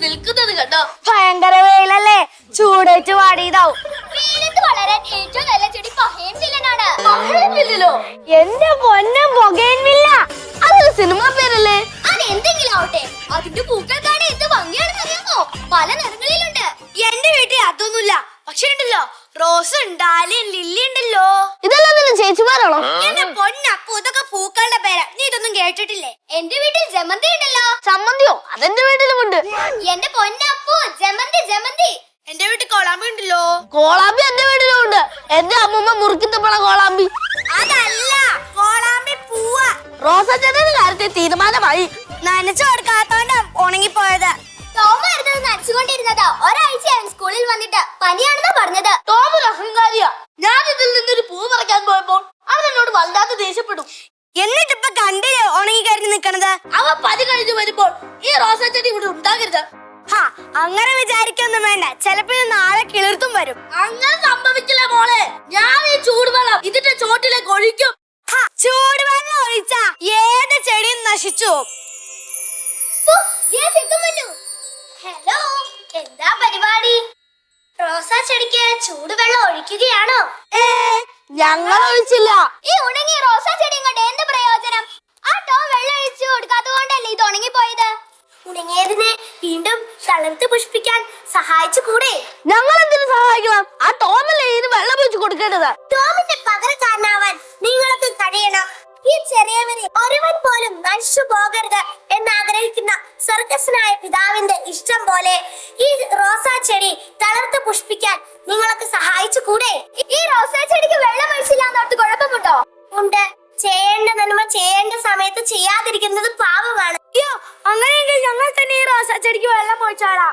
നിൽക്കുന്നത് കണ്ടോ? ഭയങ്കര വെയിലല്ലേ, ചൂടേറ്റ് വാടിയതാവും. എന്റെ പൊന്നും ബൊഗൈൻവില്ല, അതൊരു സിനിമ പേരല്ലേ? അതെന്തെങ്കിലും ആവട്ടെ, അതിന്റെ പൂക്കൾ കാണാൻ എന്ത് ഭംഗിയാണെന്ന് അറിയാമോ? പല നിറങ്ങളിലുണ്ട്. എന്റെ വീട്ടിൽ അതൊന്നുമില്ല, പക്ഷെ ഉണ്ടല്ലോ റോസ് ഉണ്ടാലും ലില്ലി ഉണ്ടല്ലോ. ഇതെല്ലാം നിന്റെ ചേച്ചിമാരാണോ? എന്റെ പൊന്നപ്പൂ, ഇതൊക്കെ പൂക്കളുടെ പേരാ, നീ ഇതൊന്നും കേട്ടിട്ടില്ലേ? എന്റെ വീട്ടിൽ ജമന്തി ഉണ്ടല്ലോ. ചമ്മന്തിയോ? അതെന്റെ വീട്ടിലുമുണ്ട്. എന്റെ പൊന്നപ്പൂ, ജമന്തി ജമന്തി. എന്റെ വീട്ടിൽ കോളാമ്പി ഉണ്ടല്ലോ. കോളാമ്പി എന്റെ വീട്ടിലുണ്ട്. എന്റെ അമ്മൂമ്മ മുറുക്കിത്തപ്പണ കോളാമ്പി. അതല്ല, കോളാമ്പി പൂവാ. റോസാ ചെടിയുടെ കാര്യത്തിൽ തീരുമാനമായി. നനച്ചു കൊടുക്കാത്തോണ്ട് ഉണങ്ങിപ്പോയത്. ടോമായിരുന്നു നനച്ചുകൊണ്ടിരുന്നതാ. ഒരാഴ്ചയായി സ്കൂളിൽ വന്നിട്ട് പനിയാണെന്നാ പറഞ്ഞത്. ടോമൊരു അഹങ്കാരിയാ. ഞാൻ ഇതിൽ നിന്നൊരു പൂ പറിക്കാൻ പോയപ്പോൾ അവൻ എന്നോട് വല്ലാതെ ദേഷ്യപ്പെടും. എന്നിട്ടിപ്പൊ കണ്ടില്ലേ ഉണങ്ങി കരിഞ്ഞു നിക്കണത്? അവ പനി കഴിഞ്ഞു വരുമ്പോൾ ഈ റോസാ ചെടി ഇവിടെ ഉണ്ടാകരുത്. അങ്ങനെ വിചാരിക്കൊന്നും വേണ്ട, ചിലപ്പോ നാളെ കിളിർത്തും വരും. അങ്ങനെ സംഭവിക്കില്ല മോളെ. ഞാൻ ഈ ചൂടുവെള്ളം ഇതിന്റെ ചോട്ടിലേക്ക് ഒഴിക്കും. ചൂടുവെള്ളം ഒഴിച്ച ഏത് ചെടിയും നശിച്ചു. ഹലോ, എന്താ പരിപാടി? റോസാ ചെടിക്ക് ചൂടുവെള്ളം ഒഴിക്കുകയാണോ? ഞങ്ങൾ ഒഴിച്ചില്ല. ഈ ഉണങ്ങിയ റോസാ ചെടി കൊണ്ട് എന്ത് പ്രയോജനം? ആ ടോം വെള്ളം ഒഴിച്ചു കൊടുക്കാത്തത് കൊണ്ടല്ലേ ഇത് ഉണങ്ങിപ്പോയത്? ഉണങ്ങിയതിനെ വീണ്ടും തളർത്ത് പുഷ്പിക്കാൻ സഹായിച്ചു കൂടെ? ഞങ്ങൾ എന്തിനു സഹായിക്കണം? ആ ടോമല്ലേ ഇതിന് വെള്ളം ഒഴിച്ചു കൊടുക്കേണ്ടത്. ടോമിന്റെ പകരക്കാരനാവാൻ നിങ്ങൾക്ക് കഴിയണം. ഈ ചെറിയവനെ ഒരുവൻ പോലും നശിച്ചു പോകരുത് എന്നാഗ്രഹിക്കുന്ന സർക്കസിനായ പിതാവിന്റെ ഇഷ്ടം പോലെ ഈ റോസാ ചെടി തളർത്ത് പുഷ്പിക്കാൻ നിങ്ങൾക്ക് സഹായിച്ചു കൂടെ? ഈ റോസാ ചെടിക്ക് വെള്ളം ഒഴിച്ചില്ലാന്നോർത്ത് കുഴപ്പമുണ്ടോ? ഉണ്ട്. ചെയ്യേണ്ട നന്മ ചെയ്യേണ്ട സമയത്ത് ചെയ്യാതിരിക്കുന്നത് പാപമാണ്. അയ്യോ, അങ്ങനെയെങ്കിൽ ഞങ്ങൾ തന്നെ ഈ റോസാ ചെടിക്ക് വെള്ളം ഒഴിച്ചാളാ.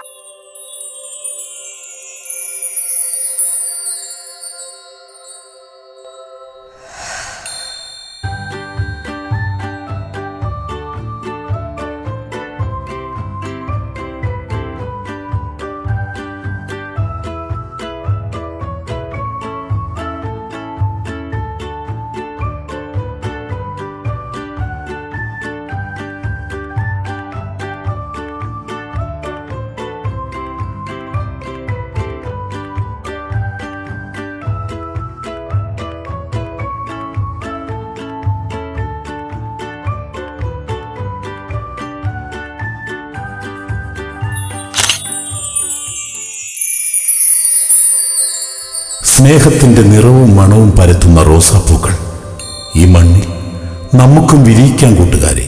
സ്നേഹത്തിന്റെ നിറവും മണവും പരത്തുന്ന റോസാപ്പൂക്കൾ ഈ മണ്ണിൽ നമുക്കും വിരിയിക്കാൻ കൂട്ടുകാരെ.